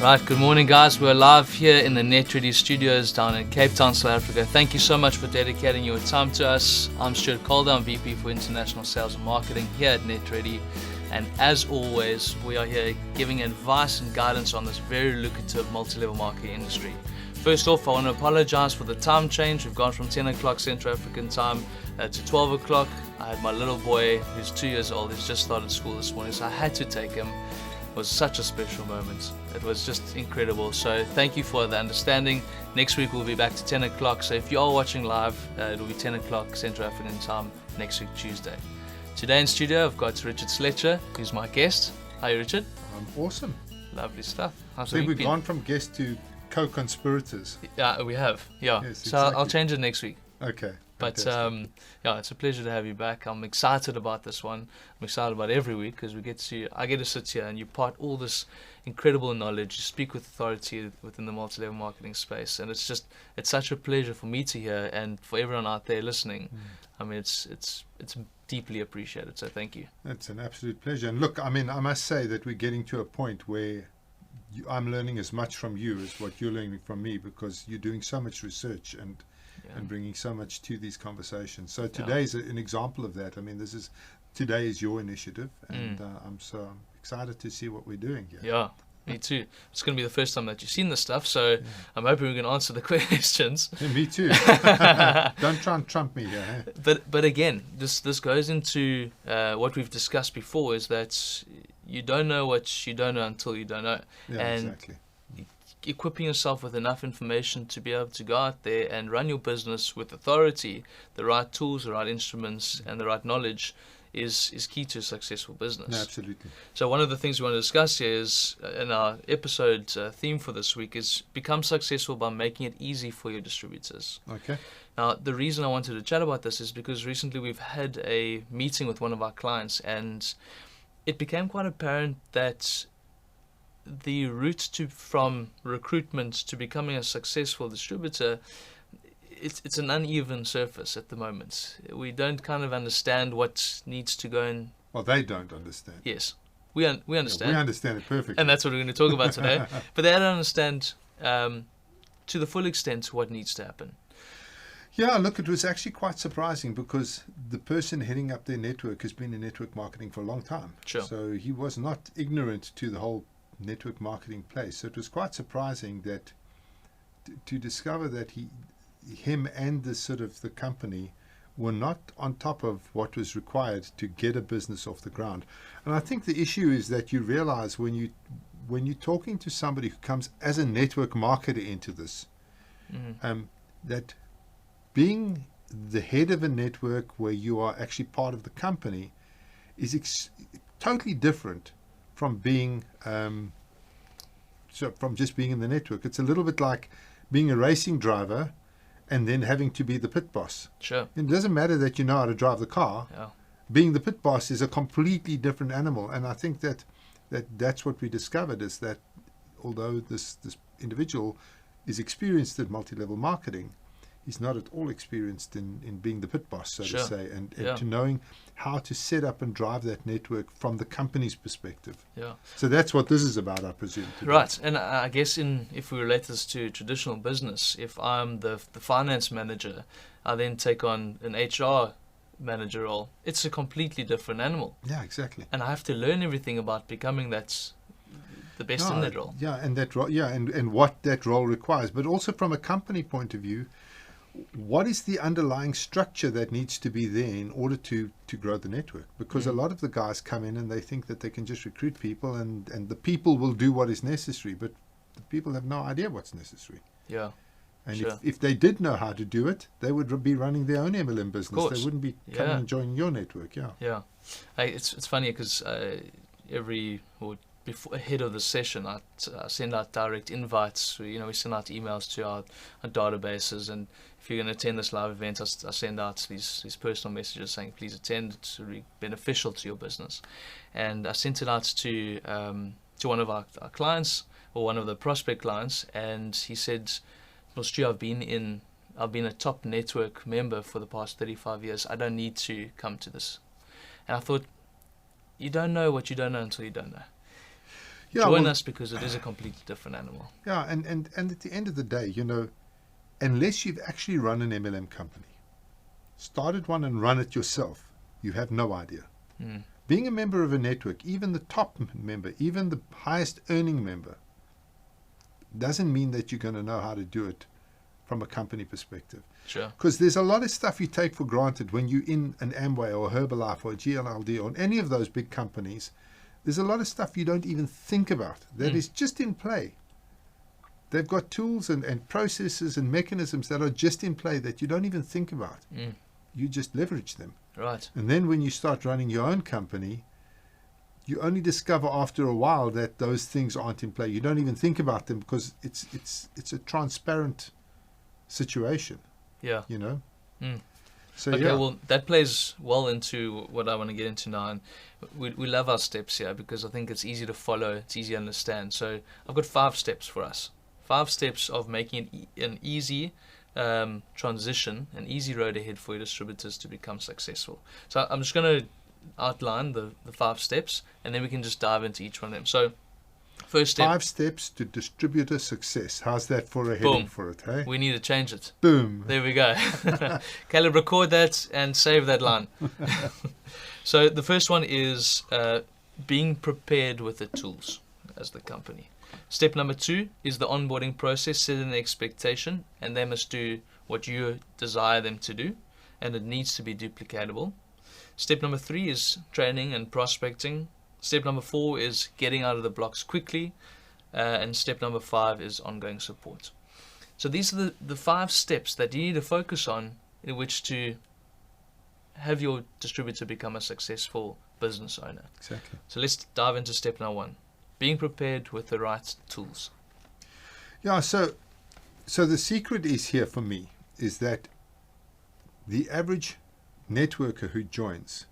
Right, good morning guys. We're live here in the NetReady studios down in Cape Town, South Africa. Thank you so much for dedicating your time to us. I'm Stuart Calder, I'm VP for International Sales and Marketing here at NetReady. And as always, we are here giving advice and guidance on this very lucrative multi-level marketing industry. First off, I want to apologize for the time change. We've gone from 10 o'clock Central African time to 12 o'clock. I had my little boy who's 2 years old. He's just started school this morning, so I had to take him. It was such a special moment. It was just incredible. So thank you for the understanding. Next week we'll be back to 10 o'clock. So if you are watching live, it'll be 10 o'clock Central African time next week, Tuesday. Today in studio, I've got Richard Sletcher, who's my guest. Hi, Richard. I'm awesome. Lovely stuff. I think we've gone from guest to co-conspirators. Yeah, we have. Yeah. Yes, so exactly. I'll change it next week. Okay. But yeah, it's a pleasure to have you back. I'm excited about this one. I'm excited about every week because I get to sit here and you part all this incredible knowledge. You speak with authority within the multi-level marketing space, and it's such a pleasure for me to hear and for everyone out there listening. I mean, it's deeply appreciated. So thank you. It's an absolute pleasure. And look, I mean, I must say that we're getting to a point where I'm learning as much from you as what you're learning from me, because you're doing so much research and bringing so much to these conversations. So today's an example of that. I mean, today is your initiative, and I'm so excited to see what we're doing here. Yeah, me too. It's going to be the first time that you've seen this stuff, so I'm hoping we can answer the questions. Yeah, me too. Don't try and trump me here. Hey? But again, this goes into what we've discussed before, is that you don't know what you don't know until you don't know. Yeah, and exactly. Equipping yourself with enough information to be able to go out there and run your business with authority, the right tools, the right instruments, and the right knowledge is key to a successful business. No, absolutely. So one of the things we want to discuss here is, in our episode theme for this week, is become successful by making it easy for your distributors. Okay. Now, the reason I wanted to chat about this is because recently we've had a meeting with one of our clients, and it became quite apparent that the route from recruitment to becoming a successful distributor, it's an uneven surface at the moment. We don't kind of understand what needs to go in. Well, they don't understand. Yes, we understand. Yeah, we understand it perfectly. And that's what we're going to talk about today. But they don't understand to the full extent what needs to happen. Yeah, look, it was actually quite surprising, because the person heading up their network has been in network marketing for a long time. Sure. So he was not ignorant to the whole network marketing place. So it was quite surprising that to discover that him and the company were not on top of what was required to get a business off the ground. And I think the issue is that you realize when you're talking to somebody who comes as a network marketer into this, that being the head of a network where you are actually part of the company is totally different from being from just being in the network. It's a little bit like being a racing driver and then having to be the pit boss. Sure. It doesn't matter that you know how to drive the car. Yeah. Being the pit boss is a completely different animal. And I think that's what we discovered, is that although this individual is experienced at multi-level marketing, he's not at all experienced in being the pit boss, so to say, and to knowing how to set up and drive that network from the company's perspective. Yeah. So that's what this is about, I presume. Today. Right. And I guess if we relate this to traditional business, if I'm the finance manager, I then take on an HR manager role. It's a completely different animal. Yeah, exactly. And I have to learn everything about becoming the best in that role. Yeah, and that role, and what that role requires, but also from a company point of view, what is the underlying structure that needs to be there in order to grow the network? Because a lot of the guys come in and they think that they can just recruit people and the people will do what is necessary, but the people have no idea what's necessary. Yeah. And if they did know how to do it, they would be running their own MLM business. They wouldn't be coming and joining your network. Yeah. Yeah. It's funny because before ahead of the session, I send out direct invites. We send out emails to our databases, and if you're going to attend this live event, I send out these personal messages saying please attend. It's really beneficial to your business. And I sent it out to one of our clients, or one of the prospect clients, and he said, "Well, Stu, I've been a top network member for the past 35 years. I don't need to come to this." And I thought, you don't know what you don't know until you don't know. Join us, because it is a completely different animal. Yeah, and at the end of the day, unless you've actually run an MLM company, started one and run it yourself, you have no idea. Being a member of a network, even the top member, even the highest earning member, doesn't mean that you're going to know how to do it from a company perspective. Sure. Because there's a lot of stuff you take for granted when you're in an Amway or Herbalife or a GLLD or any of those big companies. There's a lot of stuff you don't even think about that is just in play. They've got tools and processes and mechanisms that are just in play that you don't even think about. You just leverage them. Right. And then when you start running your own company, you only discover after a while that those things aren't in play. You don't even think about them because it's a transparent situation. Yeah. So Okay, well, that plays well into what I want to get into now. And we love our steps here because I think it's easy to follow, it's easy to understand. So I've got 5 steps for us. 5 steps of making an easy transition, an easy road ahead for your distributors to become successful. So I'm just going to outline the 5 steps, and then we can just dive into each one of them. So first step, 5 steps to distributor success. How's that for a heading for it, hey? We need to change it. Boom. There we go. Caleb, record that and save that line. So the first one is being prepared with the tools as the company. Step number 2 is the onboarding process. Set an expectation, and they must do what you desire them to do, and it needs to be duplicatable. Step number 3 is training and prospecting. Step number 4 is getting out of the blocks quickly. And step number 5 is ongoing support. So these are the 5 steps that you need to focus on in which to have your distributor become a successful business owner. Exactly. So let's dive into step number 1. Being prepared with the right tools. Yeah, so the secret is here for me is that the average networker who joins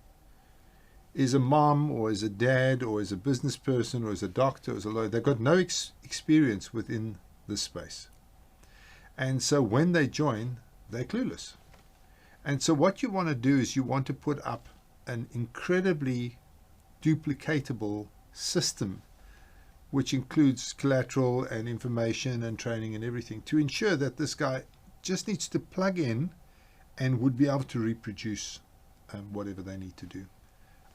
is a mom or is a dad or is a business person or is a doctor or is a lawyer. They've got no experience within this space. And so when they join, they're clueless. And so what you want to do is you want to put up an incredibly duplicatable system which includes collateral and information and training and everything to ensure that this guy just needs to plug in and would be able to reproduce whatever they need to do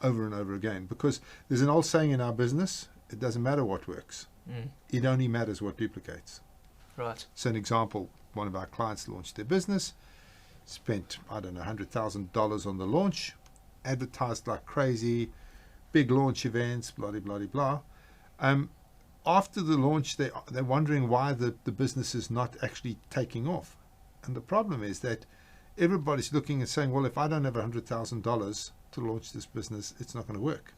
over and over again. Because there's an old saying in our business, it doesn't matter what works. It only matters what duplicates. Right. So an example, one of our clients launched their business, spent, $100,000 on the launch, advertised like crazy, big launch events, blah, blah, blah, blah. After the launch, they're wondering why the business is not actually taking off. And the problem is that everybody's looking and saying, well, if I don't have $100,000 to launch this business, it's not going to work.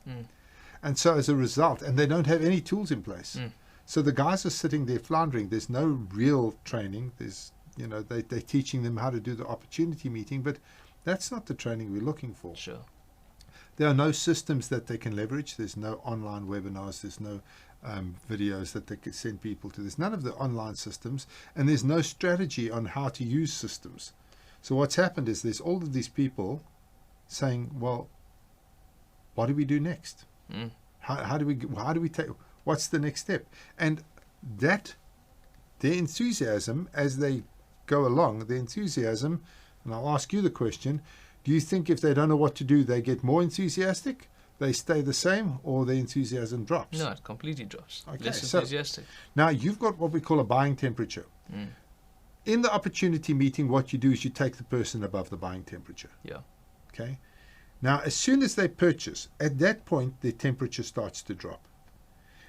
And so as a result, and they don't have any tools in place. So the guys are sitting there floundering. There's no real training. There's, they're teaching them how to do the opportunity meeting, but that's not the training we're looking for. Sure. There are no systems that they can leverage. There's no online webinars. There's no videos that they can send people to. There's none of the online systems, and there's no strategy on how to use systems. So what's happened is there's all of these people saying, well, what do we do next? How do we take, what's the next step? And that, their enthusiasm as they go along, their enthusiasm, and I'll ask you the question, do you think if they don't know what to do, they get more enthusiastic, they stay the same, or their enthusiasm drops? No, it completely drops. Okay, Less so enthusiastic. now you've got what we call a buying temperature. In the opportunity meeting, what you do is you take the person above the buying temperature. Yeah. Okay. Now, as soon as they purchase, at that point, their temperature starts to drop.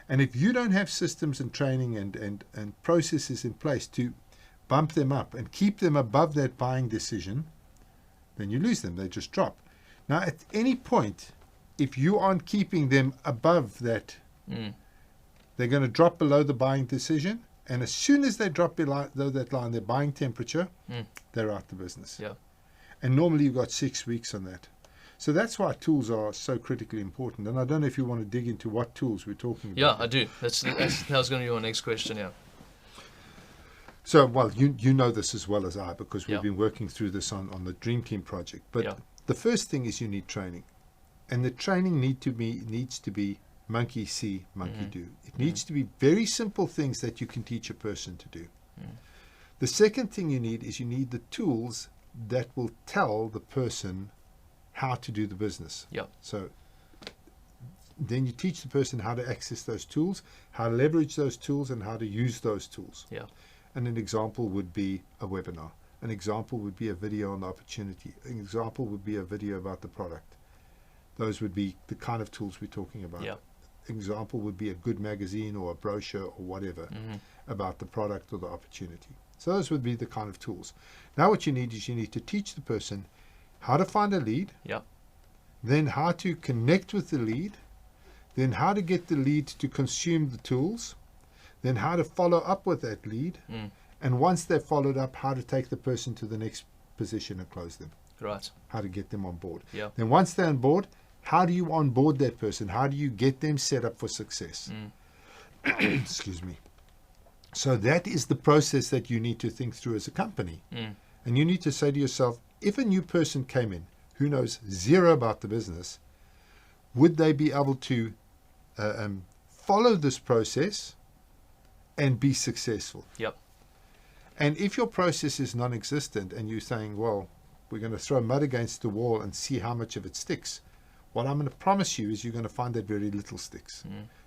And if you don't have systems and training and processes in place to bump them up and keep them above that buying decision, then you lose them. They just drop. Now, at any point, if you aren't keeping them above that, they're going to drop below the buying decision. And as soon as they drop below that line, their buying temperature, they're out the business. Yeah. And normally you've got 6 weeks on that. So that's why tools are so critically important. And I don't know if you want to dig into what tools we're talking about. Yeah, I do. That was going to be your next question, yeah. So, well, you know this as well as I, because we've been working through this on the Dream Team project. But the first thing is you need training. And the training needs to be monkey see, monkey do. It needs to be very simple things that you can teach a person to do. The second thing you need is you need the tools that will tell the person how to do the business. Yep. So then you teach the person how to access those tools, how to leverage those tools, and how to use those tools. Yeah. And an example would be a webinar. An example would be a video on the opportunity. An example would be a video about the product. Those would be the kind of tools we're talking about. Yeah. An example would be a good magazine or a brochure or whatever about the product or the opportunity. So those would be the kind of tools. Now what you need is you need to teach the person how to find a lead, Yeah. then how to connect with the lead, then how to get the lead to consume the tools, then how to follow up with that lead, and once they've followed up, how to take the person to the next position and close them, Right. how to get them on board. Yeah. Then once they're on board, how do you onboard that person? How do you get them set up for success? Excuse me. So that is the process that you need to think through as a company. And you need to say to yourself, if a new person came in who knows zero about the business, would they be able to follow this process and be successful? Yep. And if your process is non-existent and you're saying, well, we're going to throw mud against the wall and see how much of it sticks, what I'm going to promise you is you're going to find that very little sticks.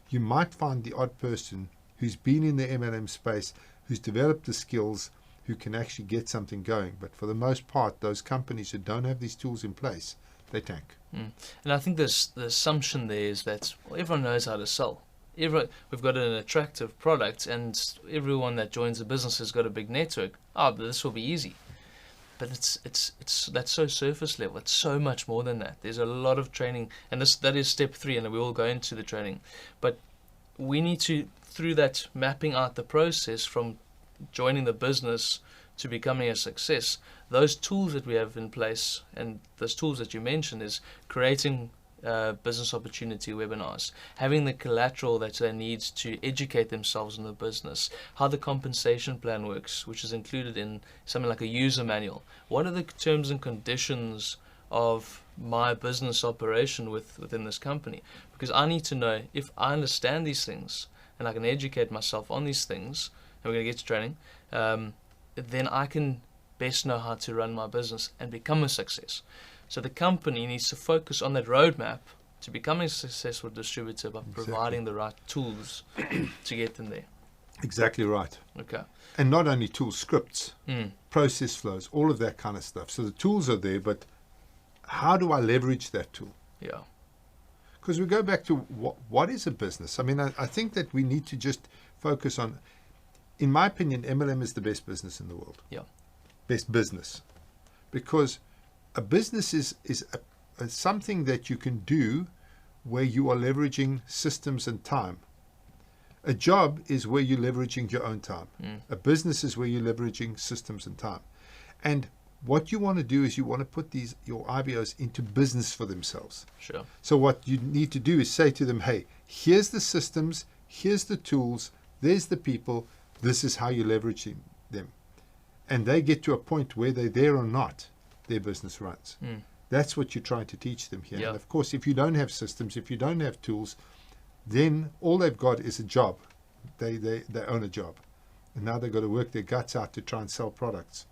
You might find the odd person who's been in the MLM space, who's developed the skills, who can actually get something going. But for the most part, those companies who don't have these tools in place, they tank. And I think the assumption there is that everyone knows how to sell. We've got an attractive product, and everyone that joins the business has got a big network. But this will be easy. But it's that's so surface level. It's so much more than that. There's a lot of training, and that is step 3, and we will go into the training. But we need to, through that, mapping out the process from joining the business to becoming a success. Those tools that we have in place, and those tools that you mentioned, is creating business opportunity webinars, having the collateral that they need to educate themselves in the business, how the compensation plan works, which is included in something like a user manual. What are the terms and conditions of my business operation within this company? Because I need to know, if I understand these things and I can educate myself on these things, and we're going to get to training, then I can best know how to run my business and become a success. So the company needs to focus on that roadmap to becoming a successful distributor by providing the right tools to get them there. Exactly right. Okay. And not only tools, scripts, process flows, all of that kind of stuff. So the tools are there, but how do I leverage that tool? Yeah. Because we go back to what is a business? I mean, I think that we need to just focus on, in my opinion, MLM is the best business in the world. Yeah. Best business. Because a business is something that you can do where you are leveraging systems and time. A job is where you're leveraging your own time. A business is where you're leveraging systems and time. And what you want to do is you want to put your IBOs into business for themselves. Sure. So what you need to do is say to them, hey, here's the systems, here's the tools, there's the people, this is how you're leveraging them. And they get to a point where they're there or not, their business runs. That's what you're trying to teach them here. Yeah. And of course, if you don't have systems, if you don't have tools, then all they've got is a job. They own a job. And now they've got to work their guts out to try and sell products.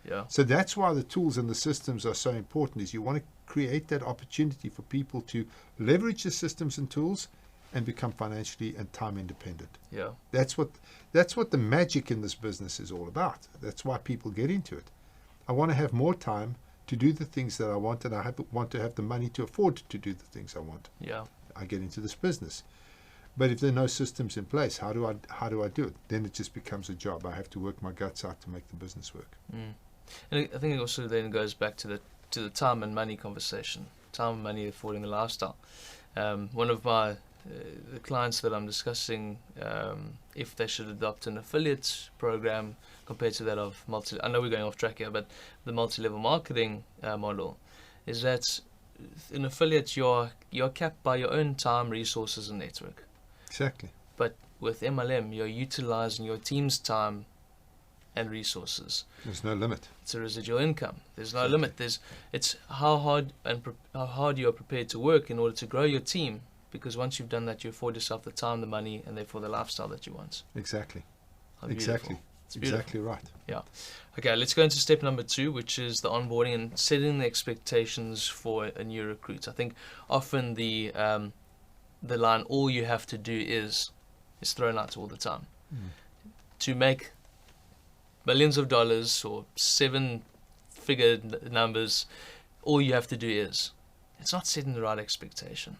Yeah. So that's why the tools and the systems are so important, is you want to create that opportunity for people to leverage the systems and tools and become financially and time independent. Yeah. That's what the magic in this business is all about. That's why people get into it. I want to have more time to do the things that I want, and I want to have the money to afford to do the things I want. Yeah. I get into this business. But if there are no systems in place, how do I do it? Then it just becomes a job. I have to work my guts out to make the business work. And I think it also then goes back to the time and money conversation. Time and money affording the lifestyle. One of my the clients that I'm discussing, if they should adopt an affiliate program compared to that of I know we're going off track here, but the multi-level marketing model is that in affiliate you're capped by your own time, resources, and network. Exactly. But with MLM, you're utilizing your team's time and resources. There's no limit. It's a residual income. There's no limit. It's how hard you are prepared to work in order to grow your team because once you've done that, you afford yourself the time, the money, and therefore the lifestyle that you want. Exactly. How beautiful. Exactly. It's beautiful. Exactly right. Yeah. Okay, let's go into step number 2, which is the onboarding and setting the expectations for a new recruit. I think often the line, all you have to do is thrown out all the time. To make millions of dollars or 7-figure numbers, all you have to do is. It's not setting the right expectation.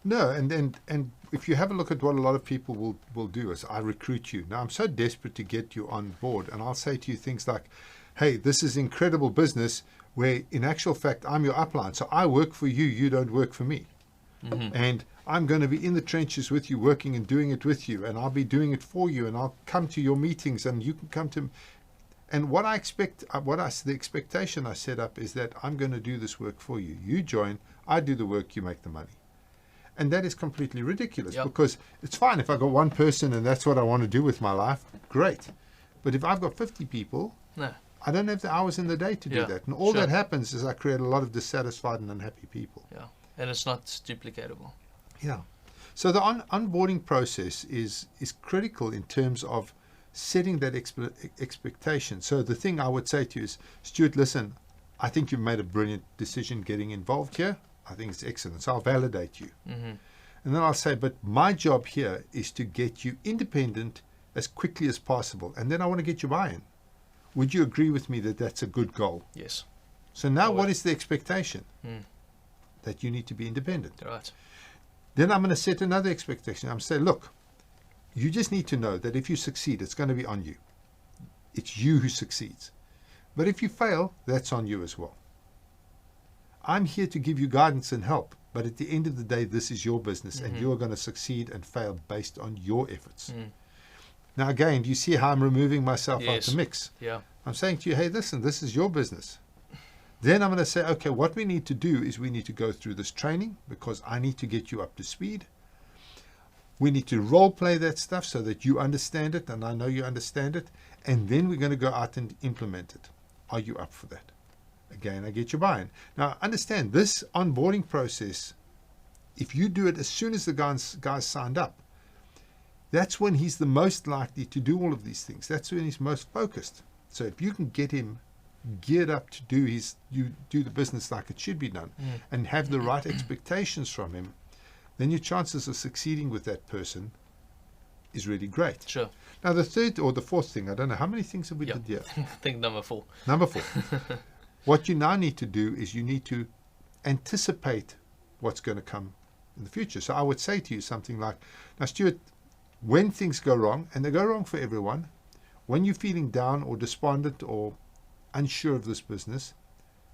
No, and if you have a look at what a lot of people will do is, I recruit you. Now, I'm so desperate to get you on board, and I'll say to you things like, hey, this is incredible business, where in actual fact, I'm your upline. So I work for you, you don't work for me. And I'm going to be in the trenches with you, working and doing it with you, and I'll be doing it for you, and I'll come to your meetings, and you can come to. And what I expect, the expectation I set up is that I'm going to do this work for you. You join, I do the work, you make the money. And that is completely ridiculous, because it's fine if I got one person and that's what I want to do with my life, great. But if I've got 50 people, I don't have the hours in the day to do that. And all that happens is I create a lot of dissatisfied and unhappy people. Yeah, and it's not duplicatable. Yeah. So the onboarding process is critical in terms of setting that expectation. So the thing I would say to you is, Stuart, listen, I think you've made a brilliant decision getting involved here. I think it's excellent. So I'll validate you. And then I'll say, but my job here is to get you independent as quickly as possible. And then I want to get you buy-in. Would you agree with me that that's a good goal? Yes. So now what is the expectation? That you need to be independent. Right. Then I'm going to set another expectation. I'm going to say, look, you just need to know that if you succeed, it's going to be on you. It's you who succeeds. But if you fail, that's on you as well. I'm here to give you guidance and help, but at the end of the day, this is your business, and you are going to succeed and fail based on your efforts. Now, again, do you see how I'm removing myself out the mix? Yeah. I'm saying to you, hey, listen, this is your business. Then I'm going to say, okay, what we need to do is we need to go through this training, because I need to get you up to speed. We need to role play that stuff so that you understand it, and I know you understand it, and then we're going to go out and implement it. Are you up for that? Again, I get your buy-in. Now, understand, this onboarding process, if you do it as soon as the guy's signed up, that's when he's the most likely to do all of these things. That's when he's most focused. So if you can get him geared up to do the business like it should be done, and have the right expectations from him, then your chances of succeeding with that person is really great. Sure. Now, the third or the fourth thing, I don't know, how many things have we did here? I think number 4. Number 4. What you now need to do is you need to anticipate what's going to come in the future. So I would say to you something like, now, Stuart, when things go wrong, and they go wrong for everyone, when you're feeling down or despondent or unsure of this business,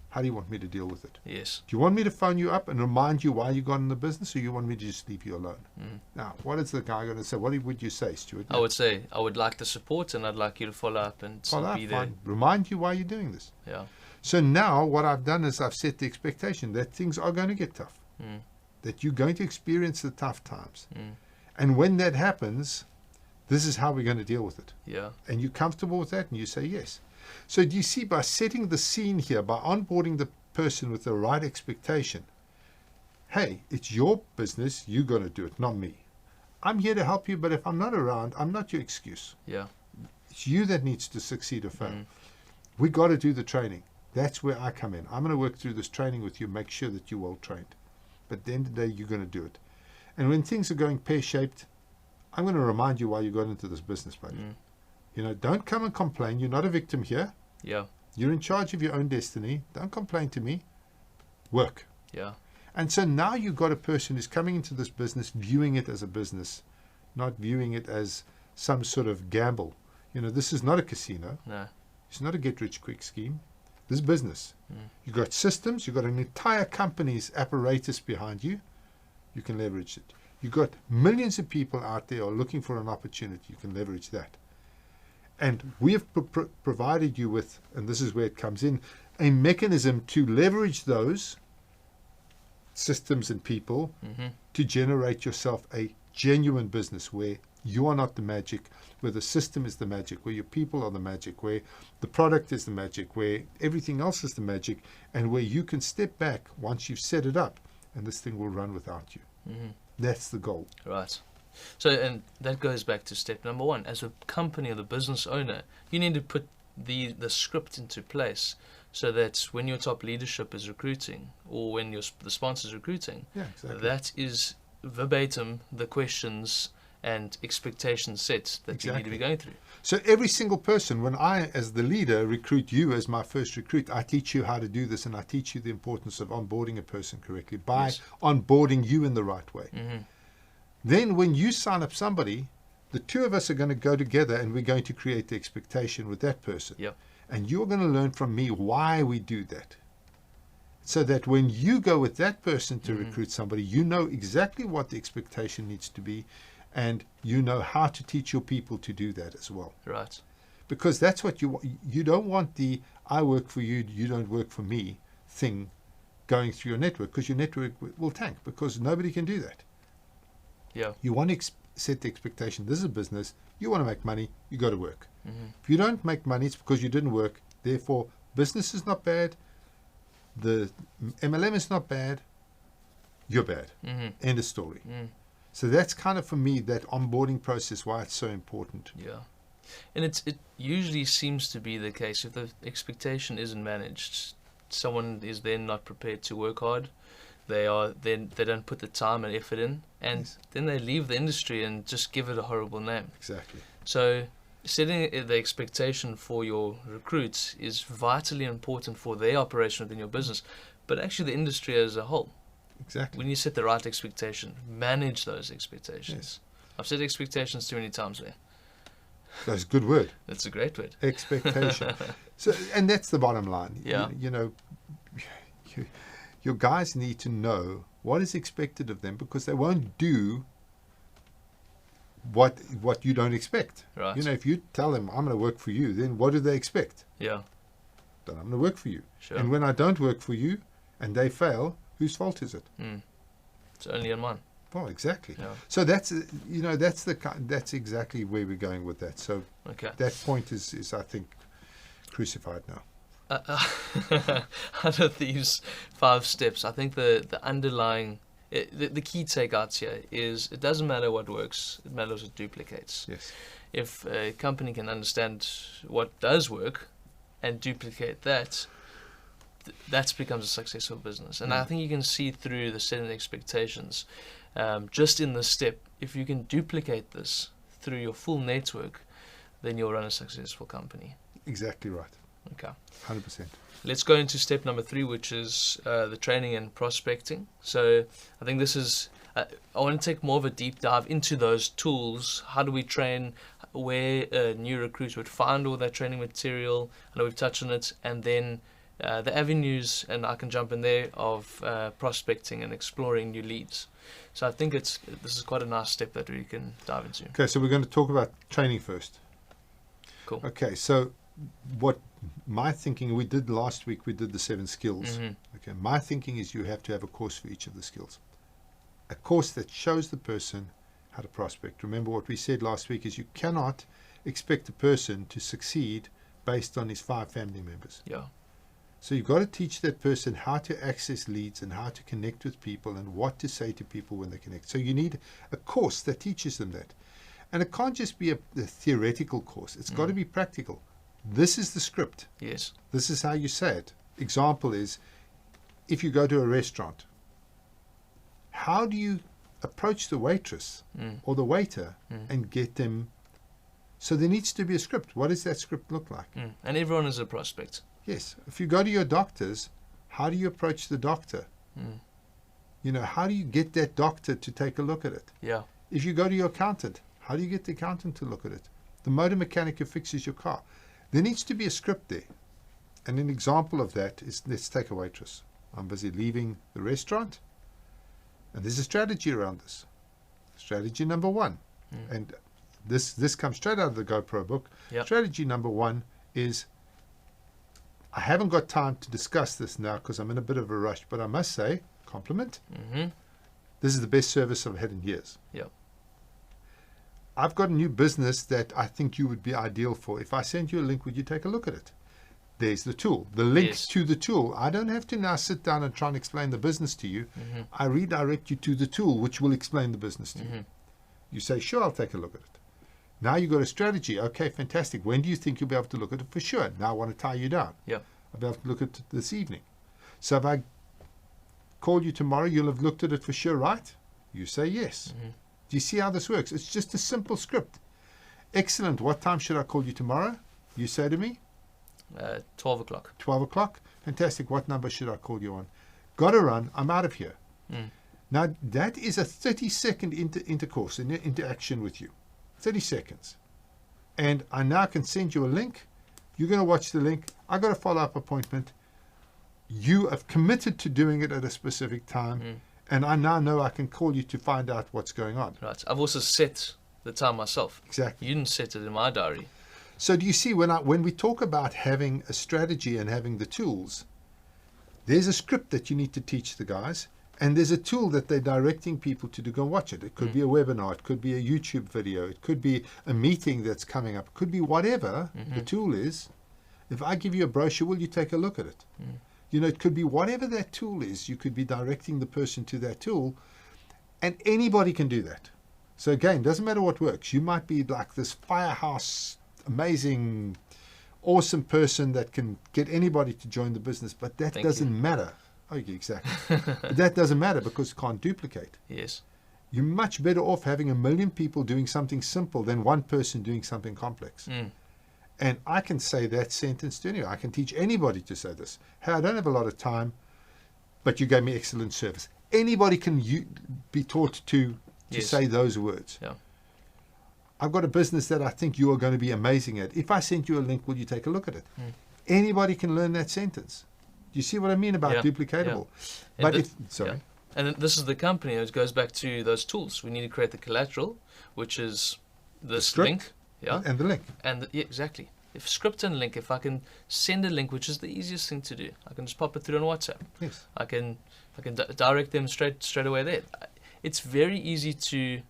how do you want me to deal with it? Yes. Do you want me to phone you up and remind you why you got in the business, or you want me to just leave you alone? Now, what is the guy going to say? What would you say, Stuart? I would say, I would like the support, and I'd like you to follow up and be there. Fine. Remind you why you're doing this. Yeah. So now what I've done is I've set the expectation that things are going to get tough, that you're going to experience the tough times. And when that happens, this is how we're going to deal with it. Yeah. And you're comfortable with that, and you say yes. So do you see, by setting the scene here, by onboarding the person with the right expectation, hey, it's your business, you're going to do it, not me. I'm here to help you, but if I'm not around, I'm not your excuse. Yeah. It's you that needs to succeed or fail. We got to do the training. That's where I come in. I'm going to work through this training with you, make sure that you're well trained. But at the end of the day, you're going to do it. And when things are going pear-shaped, I'm going to remind you why you got into this business, buddy. You know, don't come and complain. You're not a victim here. Yeah. You're in charge of your own destiny. Don't complain to me. Work. Yeah. And so now you've got a person who's coming into this business, viewing it as a business, not viewing it as some sort of gamble. You know, this is not a casino. No. It's not a get-rich-quick scheme. This is business. You've got systems. You've got an entire company's apparatus behind you. You can leverage it. You've got millions of people out there who are looking for an opportunity. You can leverage that. And we have provided you with, and this is where it comes in, a mechanism to leverage those systems and people to generate yourself a genuine business where you are not the magic, where the system is the magic, where your people are the magic, where the product is the magic, where everything else is the magic, and where you can step back once you've set it up, and this thing will run without you. That's the goal. Right. So, and that goes back to step number one. As a company or the business owner, you need to put the script into place so that when your top leadership is recruiting, or when the sponsor is recruiting, that is verbatim the questions and expectations set that you need to be going through. So every single person, when I, as the leader, recruit you as my first recruit, I teach you how to do this, and I teach you the importance of onboarding a person correctly by onboarding you in the right way. Then when you sign up somebody, the two of us are going to go together and we're going to create the expectation with that person. And you're going to learn from me why we do that. So that when you go with that person to recruit somebody, you know exactly what the expectation needs to be, and you know how to teach your people to do that as well. Right. Because that's what you don't want the I work for you, you don't work for me thing going through your network, because your network will tank, because nobody can do that. You want to set the expectation. This is a business. You want to make money. You got to work. If you don't make money, it's because you didn't work. Therefore, business is not bad. The MLM is not bad. You're bad. End of story. So that's kind of, for me, that onboarding process, why it's so important. And it usually seems to be the case. If the expectation isn't managed, someone is then not prepared to work hard. They don't put the time and effort in, and then they leave the industry and just give it a horrible name. Exactly. So setting the expectation for your recruits is vitally important for their operation within your business, but actually the industry as a whole. Exactly. When you set the right expectation, manage those expectations. I've said expectations too many times there. That's a good word. That's a great word. Expectation. So, and that's the bottom line. You know, your guys need to know what is expected of them, because they won't do what you don't expect. Right. You know, if you tell them, I'm going to work for you, then what do they expect? That I'm going to work for you. Sure. And when I don't work for you and they fail, whose fault is it? It's only on mine. Oh, exactly. So that's that's exactly where we're going with that. So that point is I think crucified now. Out of these 5 steps, I think the underlying, the key takeouts here is, it doesn't matter what works, it matters what duplicates. If a company can understand what does work and duplicate that, that becomes a successful business. And I think you can see through the setting expectations, just in this step, if you can duplicate this through your full network, then you'll run a successful company. Exactly right. 100%. Let's go into step number 3, which is the training and prospecting. So I think this is, I want to take more of a deep dive into those tools. How do we train? Where new recruits would find all that training material? I know we've touched on it. And then the avenues, and I can jump in there, of prospecting and exploring new leads. So I think this is quite a nice step that we can dive into. Okay, so we're going to talk about training first. Cool. Okay, so what my thinking, we did last week, we did the 7 skills. Okay, my thinking is you have to have a course for each of the skills. A course that shows the person how to prospect. Remember what we said last week is you cannot expect a person to succeed based on his 5 family members. So you've got to teach that person how to access leads and how to connect with people and what to say to people when they connect. So you need a course that teaches them that. And it can't just be a theoretical course. It's got to be practical. This is the script. This is how you say it. Example is, if you go to a restaurant, how do you approach the waitress or the waiter and get them? So there needs to be a script. What does that script look like? And everyone is a prospect. Yes. If you go to your doctors, how do you approach the doctor? You know, how do you get that doctor to take a look at it? If you go to your accountant, how do you get the accountant to look at it? The motor mechanic who fixes your car. There needs to be a script there. And an example of that is, let's take a waitress. I'm busy leaving the restaurant, and there's a strategy around this. Strategy number 1, and this comes straight out of the GoPro book. Strategy number 1 is, I haven't got time to discuss this now because I'm in a bit of a rush, but I must say, compliment, this is the best service I've had in years. I've got a new business that I think you would be ideal for. If I send you a link, would you take a look at it? there's the tool, the link Yes. to the tool. I don't have to now sit down and try and explain the business to you. I redirect you to the tool, which will explain the business to you. You say, sure, I'll take a look at it. Now you've got a strategy. Okay, fantastic. When do you think you'll be able to look at it for sure? Now I want to tie you down. Yeah. I'll be able to look at it this evening. So if I call you tomorrow, you'll have looked at it for sure, right? You say yes. Do you see how this works? It's just a simple script. Excellent. What time should I call you tomorrow? You say to me? 12 o'clock. 12 o'clock? Fantastic. What number should I call you on? Got to run. I'm out of here. Now, that is a 30-second intercourse, an interaction with you. 30 seconds. And I now can send you a link. You're going to watch the link. I got a follow-up appointment. You have committed to doing it at a specific time. And I now know I can call you to find out what's going on. Right. I've also set the time myself. Exactly. You didn't set it in my diary. So do you see, when we talk about having a strategy and having the tools, there's a script that you need to teach the guys, and there's a tool that they're directing people to go and watch it. It could be a webinar, it could be a YouTube video, it could be a meeting that's coming up, it could be whatever the tool is. If I give you a brochure, will you take a look at it? You know, it could be whatever that tool is. You could be directing the person to that tool, and anybody can do that. So again, doesn't matter what works. You might be like this firehouse, amazing, awesome person that can get anybody to join the business, but that doesn't matter. Oh, yeah, exactly. But that doesn't matter because it can't duplicate. Yes. You're much better off having 1 million people doing something simple than one person doing something complex. And I can say that sentence to anyone. I can teach anybody to say this. Hey, I don't have a lot of time, but you gave me excellent service. Anybody can be taught to say those words. Yeah. I've got a business that I think you are going to be amazing at. If I sent you a link, will you take a look at it? Anybody can learn that sentence. Do you see what I mean about duplicatable? Yeah. But sorry. And this is the company. It goes back to those tools. We need to create the collateral, which is this link. Yeah. And the link. And exactly. If script and link, if I can send a link, which is the easiest thing to do, I can just pop it through on WhatsApp. Yes. I can direct them straight away there. It's very easy to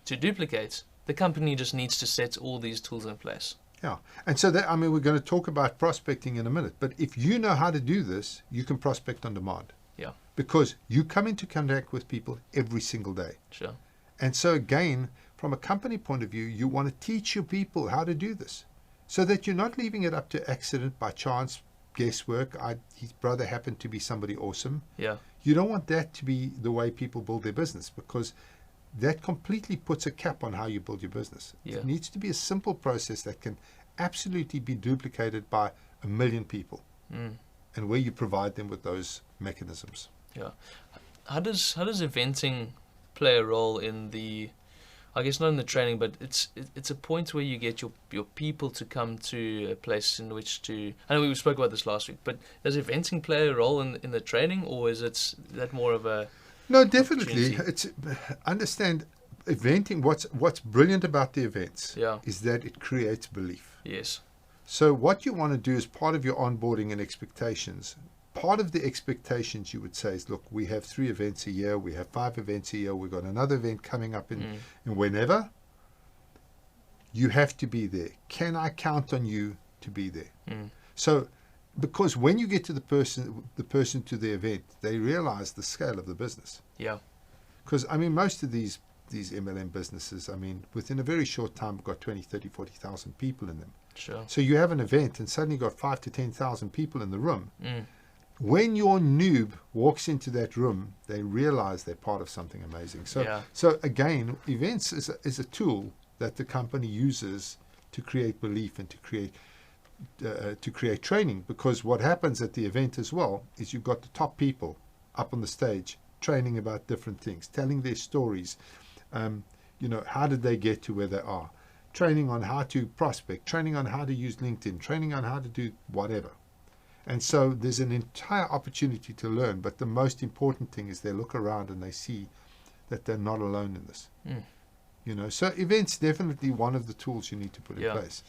duplicate. The company just needs to set all these tools in place. Yeah. And so that, I mean, we're going to talk about prospecting in a minute, but if you know how to do this, you can prospect on demand. Yeah. Because you come into contact with people every single day. Sure. And so again, from a company point of view, you want to teach your people how to do this so that you're not leaving it up to accident, by chance, guesswork. His brother happened to be somebody awesome. Yeah. You don't want that to be the way people build their business, because that completely puts a cap on how you build your business. Yeah. It needs to be a simple process that can absolutely be duplicated by 1 million people, and where you provide them with those mechanisms. Yeah. How does eventing play a role in the, I guess not in the training, but it's a point where you get your people to come to a place in which to, I know we spoke about this last week, but does eventing play a role in the training, or is that more of a... No, definitely. It's understand eventing. What's brilliant about the events is that it creates belief. Yes. So what you want to do as part of your onboarding and expectations, part of the expectations you would say is, look, we have 3 events a year, we have 5 events a year, we've got another event coming up in whenever. You have to be there. Can I count on you to be there? So, because when you get to the person to the event, they realize the scale of the business. Yeah. Because, I mean, most of these MLM businesses, I mean, within a very short time, we've got 20, 30, 40,000 people in them. Sure. So you have an event and suddenly you've got 5 to 10,000 people in the room. When your noob walks into that room, they realize they're part of something amazing. So again, events is a tool that the company uses to create belief and to create training, because what happens at the event as well is you've got the top people up on the stage training about different things, telling their stories. How did they get to where they are? Training on how to prospect, training on how to use LinkedIn, training on how to do whatever. And so there's an entire opportunity to learn, but the most important thing is they look around and they see that they're not alone in this. So events definitely one of the tools you need to put in place,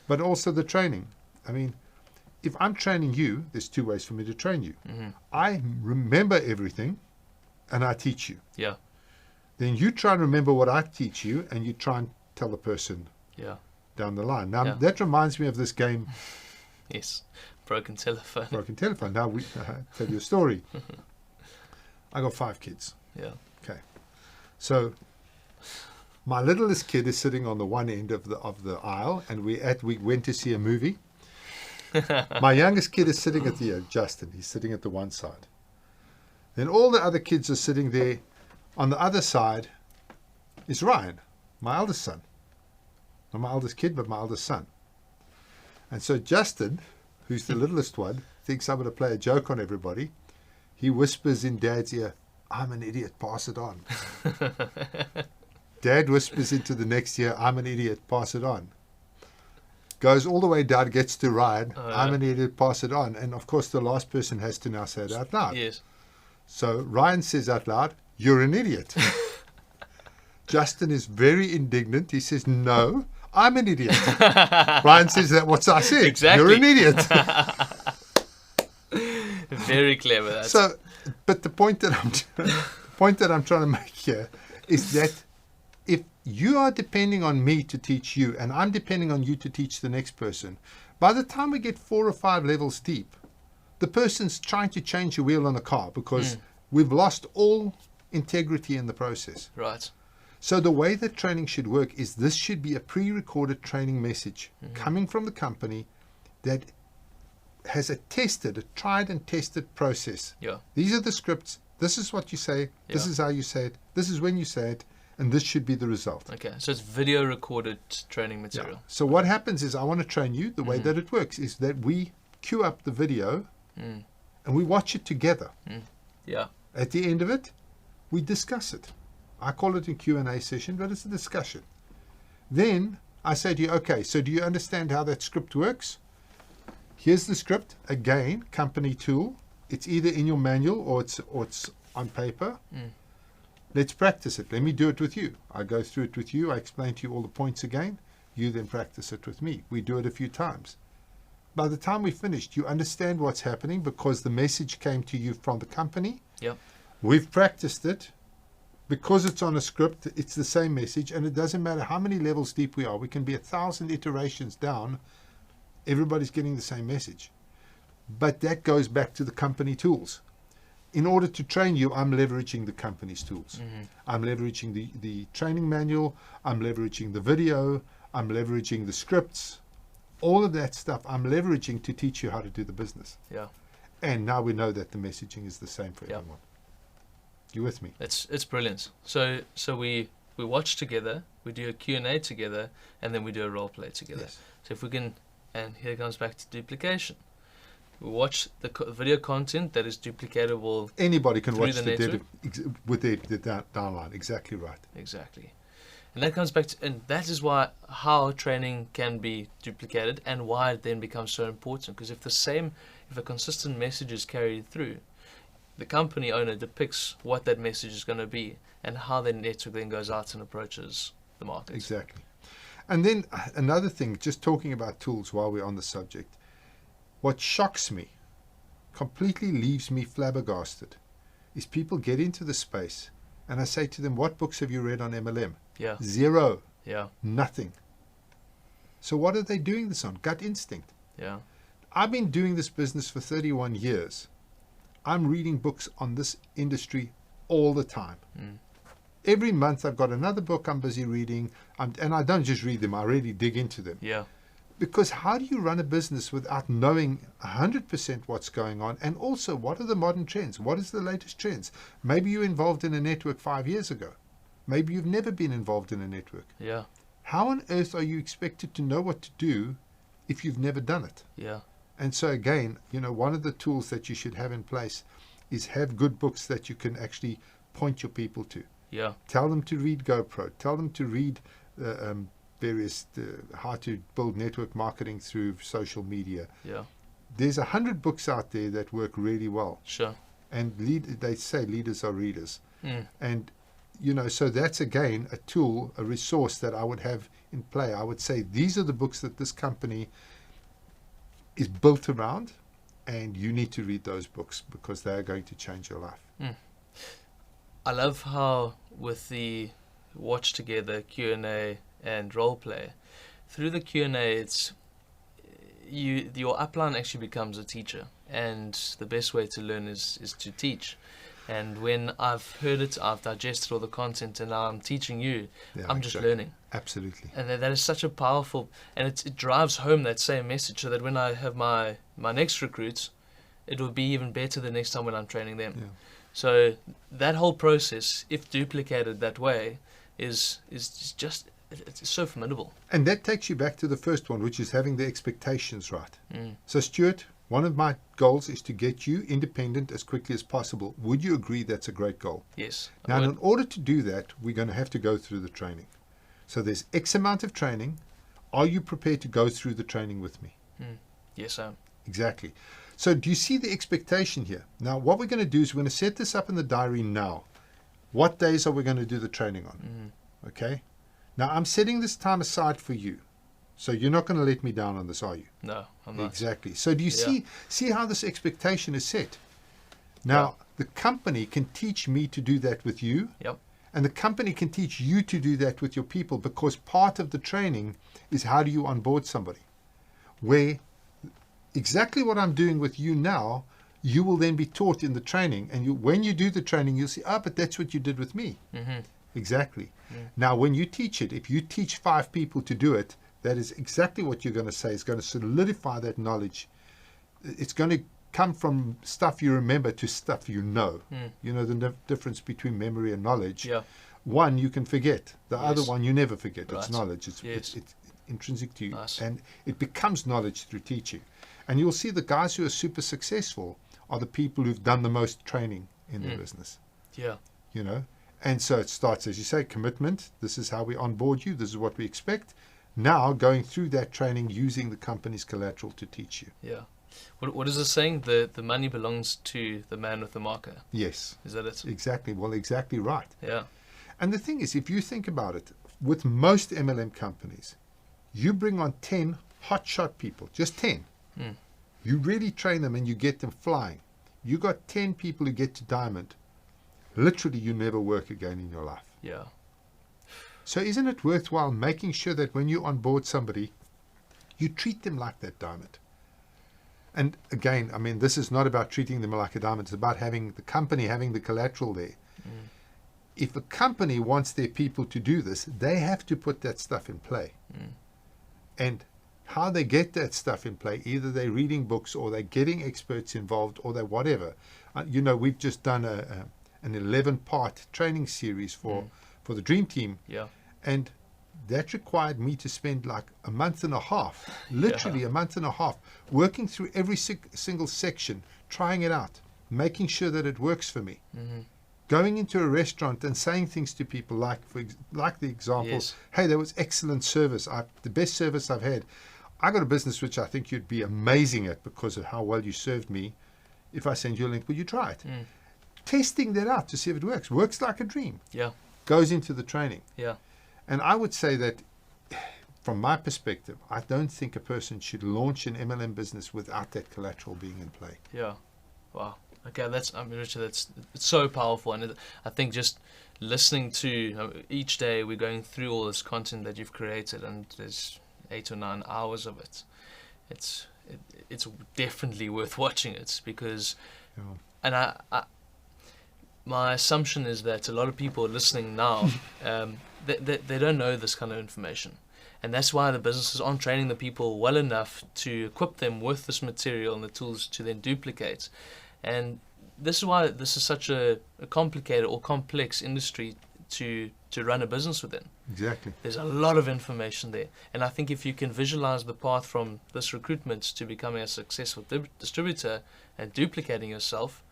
but also the training. I mean, if I'm training you, there's 2 ways for me to train you. I remember everything and I teach you. Yeah. Then you try and remember what I teach you, and you try and tell the person down the line. Now, that reminds me of this game Yes. Broken telephone. Broken telephone. Now we tell you a story. I got 5 kids. Yeah. Okay. So my littlest kid is sitting on the one end of the aisle, and we went to see a movie. My youngest kid is sitting at the Justin. He's sitting at the one side. Then all the other kids are sitting there. On the other side is Ryan, my eldest son. Not my eldest kid, but my eldest son. And so Justin, who's the littlest one, thinks I'm going to play a joke on everybody. He whispers in Dad's ear, "I'm an idiot, pass it on." Dad whispers into the next ear, "I'm an idiot, pass it on." Goes all the way down, gets to Ryan, "I'm an idiot, pass it on." And of course the last person has to now say it out loud. Yes. So Ryan says out loud, "You're an idiot." Justin is very indignant. He says, "No, I'm an idiot." Ryan says, "That what I said. Exactly. You're an idiot." Very clever. So, but the point that I'm trying to make here is that if you are depending on me to teach you, and I'm depending on you to teach the next person, by the time we get 4 or 5 levels deep, the person's trying to change a wheel on a car because we've lost all integrity in the process. Right. So the way that training should work is this should be a pre-recorded training message coming from the company that has a tried and tested process. Yeah. These are the scripts. This is what you say. Yeah. This is how you say it. This is when you say it. And this should be the result. Okay. So it's video recorded training Yeah. material. So what happens is I want to train you. The way that it works is that we queue up the video and we watch it together. Yeah. At the end of it, we discuss it. I call it a Q&A session, but it's a discussion. Then I say to you, okay, so do you understand how that script works? Here's the script. Again, company tool. It's either in your manual or it's on paper. Let's practice it. Let me do it with you. I go through it with you. I explain to you all the points again. You then practice it with me. We do it a few times. By the time we finished, you understand what's happening because the message came to you from the company. Yep. We've practiced it. Because it's on a script, it's the same message, and it doesn't matter how many levels deep we are. We can be 1,000 iterations down. Everybody's getting the same message. But that goes back to the company tools. In order to train you, I'm leveraging the company's tools. I'm leveraging the training manual. I'm leveraging the video. I'm leveraging the scripts. All of that stuff I'm leveraging to teach you how to do the business. Yeah. And now we know that the messaging is the same for everyone. You with me? It's brilliant. So we watch together, we do a Q&A together, and then we do a role play together. Yes. So if we can, and here comes back to duplication. We watch the video content that is duplicatable. Anybody can through watch the the network. with the downline. Exactly right. Exactly. And that comes back to, and that is how training can be duplicated and why it then becomes so important. Because if a consistent message is carried through, the company owner depicts what that message is going to be and how the network then goes out and approaches the market. Exactly. And then another thing, just talking about tools while we're on the subject, what shocks me, completely leaves me flabbergasted, is people get into the space and I say to them, what books have you read on MLM? Yeah. 0. Yeah. Nothing. So what are they doing this on? Gut instinct. Yeah. I've been doing this business for 31 years. I'm reading books on this industry all the time. Every month I've got another book I'm busy reading, and I don't just read them, I really dig into them. Yeah. Because how do you run a business without knowing 100% what's going on, and also what are the modern trends? What is the latest trends? Maybe you're involved in a network 5 years ago. Maybe you've never been involved in a network. Yeah. How on earth are you expected to know what to do if you've never done it? Yeah. And so again, one of the tools that you should have in place is have good books that you can actually point your people to. Yeah. Tell them to read GoPro. Tell them to read various how to build network marketing through social media. Yeah. There's 100 books out there that work really well. Sure. And they say leaders are readers. And so that's again a tool, a resource that I would have in play. I would say these are the books that this company is built around, and you need to read those books because they are going to change your life. I love how with the watch together Q&A and role play, through the Q&A your upline actually becomes a teacher, and the best way to learn is to teach. And when I've heard it, I've digested all the content, and now I'm teaching you. Yeah, I'm just learning. Absolutely. And that is such a powerful, and it drives home that same message, so that when I have my next recruits, it will be even better the next time when I'm training them. Yeah. So that whole process, if duplicated that way, is just, it's so formidable. And that takes you back to the first one, which is having the expectations right. Mm. So, Stuart, one of my goals is to get you independent as quickly as possible. Would you agree that's a great goal? Yes. Now, in order to do that, we're going to have to go through the training. So there's X amount of training. Are you prepared to go through the training with me? Yes, I am. Exactly. So do you see the expectation here? Now, what we're going to do is we're going to set this up in the diary now. What days are we going to do the training on? Okay? Now, I'm setting this time aside for you. So you're not going to let me down on this, are you? No, I'm not. Exactly. So do you see how this expectation is set? Now, the company can teach me to do that with you. Yep. And the company can teach you to do that with your people, because part of the training is how do you onboard somebody. Where exactly what I'm doing with you now, you will then be taught in the training. And when you do the training, you'll see, but that's what you did with me. Mm-hmm. Exactly. Yeah. Now, when you teach it, if you teach 5 people to do it, that is exactly what you're going to say. It's going to solidify that knowledge. It's going to come from stuff you remember to stuff you know. You know the difference between memory and knowledge. Yeah. One you can forget. The other one you never forget. Right. It's knowledge. It's intrinsic to you. Nice. And it becomes knowledge through teaching. And you'll see the guys who are super successful are the people who've done the most training in their business. Yeah. You know? And so it starts, as you say, commitment. This is how we onboard you. This is what we expect. Now going through that training, using the company's collateral to teach you. Yeah. What is the saying? The money belongs to the man with the marker. Yes. Is that it? Exactly. Well, exactly right. Yeah. And the thing is, if you think about it, with most MLM companies, you bring on 10 hotshot people, just 10. You really train them and you get them flying. You got 10 people who get to diamond. Literally, you never work again in your life. Yeah. So isn't it worthwhile making sure that when you onboard somebody, you treat them like that diamond? And again, I mean, this is not about treating them like a diamond. It's about having the company, having the collateral there. If a company wants their people to do this, they have to put that stuff in play. And how they get that stuff in play, either they're reading books or they're getting experts involved or they're whatever. You know, we've just done an 11-part training series for the Dream Team. Yeah. And that required me to spend like a month and a half, literally a month and a half, working through every single section, trying it out, making sure that it works for me. Going into a restaurant and saying things to people like the example, hey, that was excellent service, the best service I've had. I got a business which I think you'd be amazing at because of how well you served me. If I send you a link, will you try it? Testing that out to see if it works. Works like a dream. Yeah. Goes into the training. Yeah. And I would say that, from my perspective, I don't think a person should launch an MLM business without that collateral being in play. Yeah. Wow. Okay, Richard, it's so powerful. And I think just listening to, each day we're going through all this content that you've created, and there's 8 or 9 hours of it. It's definitely worth watching it, because, and I my assumption is that a lot of people listening now, they don't know this kind of information. And that's why the businesses aren't training the people well enough to equip them with this material and the tools to then duplicate. And this is why this is such a complicated or complex industry to run a business within. Exactly. There's a lot of information there. And I think if you can visualize the path from this recruitment to becoming a successful distributor and duplicating yourself,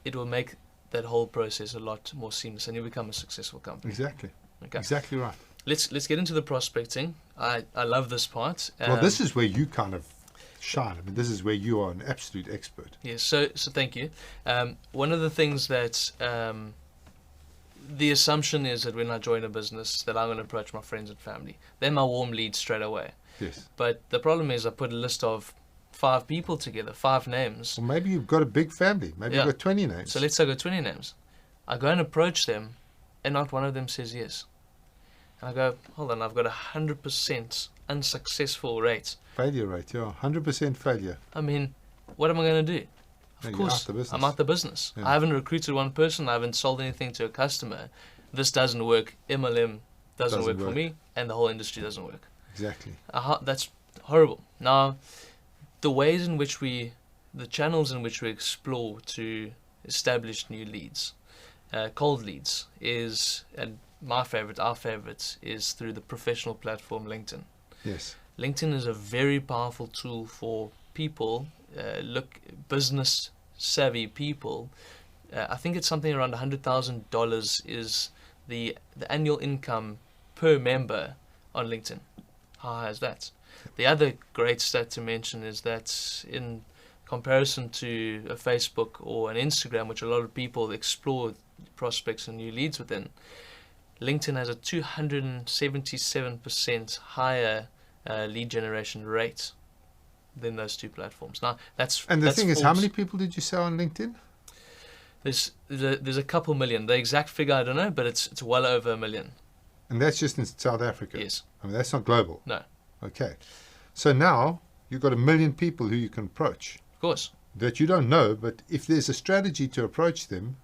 it will make that whole process a lot more seamless, and you become a successful company. Exactly. Okay. Exactly right. Let's get into the prospecting. I love this part. Well, this is where you kind of shine. I mean, this is where you are an absolute expert. Yes. So thank you. One of the things that the assumption is that when I join a business that I'm going to approach my friends and family. They're my warm leads straight away. Yes. But the problem is I put a list of 5 people together, 5 names. Well, maybe you've got a big family. Maybe you've got 20 names. So let's say I got 20 names. I go and approach them, and not one of them says yes. And I go, hold on, I've got 100% unsuccessful rate. Failure rate, yeah, 100% failure. I mean, what am I going to do? Yeah, Of you're course, out the business. I'm out the business. Yeah. I haven't recruited one person. I haven't sold anything to a customer. This doesn't work. MLM doesn't work for me, and the whole industry doesn't work. Exactly. That's horrible. Now, the ways in which the channels in which we explore to establish new leads, cold leads, is, and our favorite is through the professional platform LinkedIn. Yes. LinkedIn is a very powerful tool for people, business savvy people. I think it's something around $100,000 is the annual income per member on LinkedIn. How high is that? The other great stat to mention is that in comparison to a Facebook or an Instagram, which a lot of people explore prospects and new leads within, LinkedIn has a 277% higher lead generation rate than those two platforms. Now, the thing is, how many people did you say on LinkedIn? There's a couple million. The exact figure I don't know, but it's well over 1 million. And that's just in South Africa? Yes. I mean, that's not global? No. Okay. So now you've got 1 million people who you can approach. Of course. That you don't know, but if there's a strategy to approach them.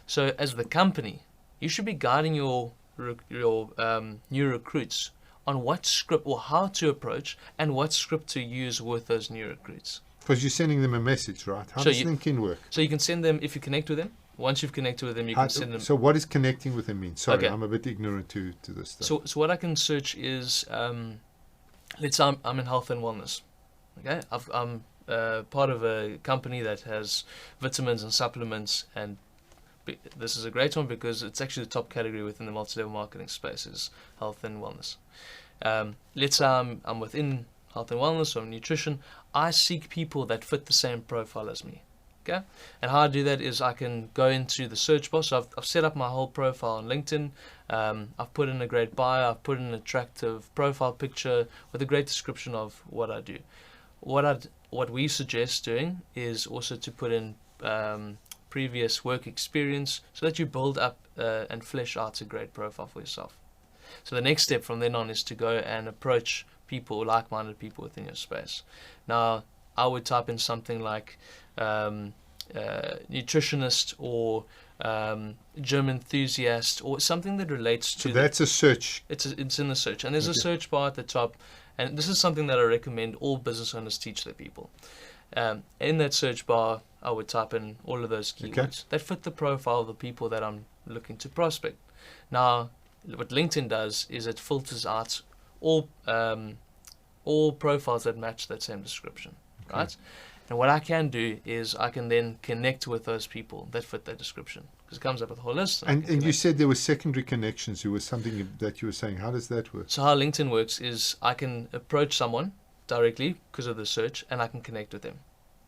So as the company, you should be guiding your new recruits on what script or how to approach and what script to use with those new recruits. Because you're sending them a message, right? How does LinkedIn work? So you can send them, if you connect with them, once you've connected with them, you can send them. So what does connecting with them mean? Sorry, Okay. I'm a bit ignorant to this stuff. So what I can search is, let's say I'm in health and wellness. Okay, I'm part of a company that has vitamins and supplements, and this is a great one because it's actually the top category within the multi-level marketing space is health and wellness. Let's say I'm within health and wellness or nutrition. I seek people that fit the same profile as me. Okay, and how I do that is I can go into the search bar. So I've set up my whole profile on LinkedIn. I've put in a great bio. I've put in an attractive profile picture with a great description of what I do. What we suggest doing is also to put in previous work experience so that you build up and flesh out a great profile for yourself. So the next step from then on is to go and approach people, like-minded people within your space. Now, I would type in something like nutritionist or gym enthusiast or something that relates to. So that's a search. It's in the search, and there's a search bar at the top. And this is something that I recommend all business owners teach their people. In that search bar, I would type in all of those keywords that fit the profile of the people that I'm looking to prospect. Now, what LinkedIn does is it filters out all profiles that match that same description, right? And what I can do is I can then connect with those people that fit that description because it comes up with a whole list. And you said there were secondary connections. There was something that you were saying. How does that work? So how LinkedIn works is I can approach someone directly because of the search and I can connect with them.